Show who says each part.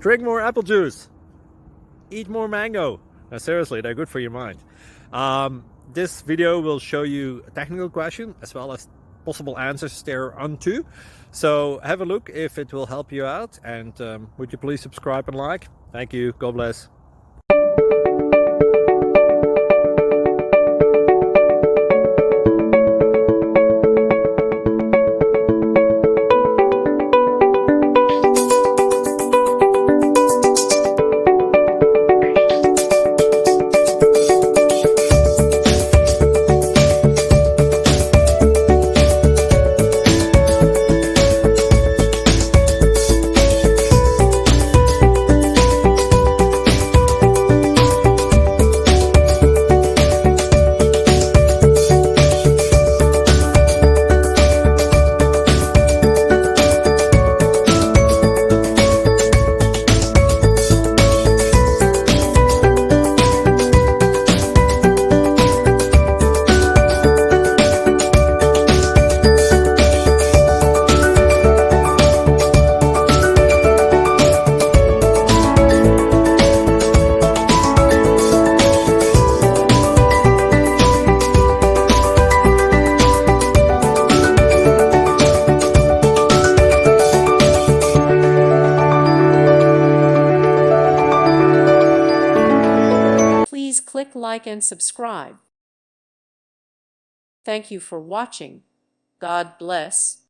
Speaker 1: Drink more apple juice. Eat more mango. No, seriously, they're good for your mind. This video will show you a technical question as well as possible answers thereunto. So have a look if it will help you out, and would you please subscribe and like? Thank you. God bless.
Speaker 2: Please click like and subscribe. Thank you for watching. God bless.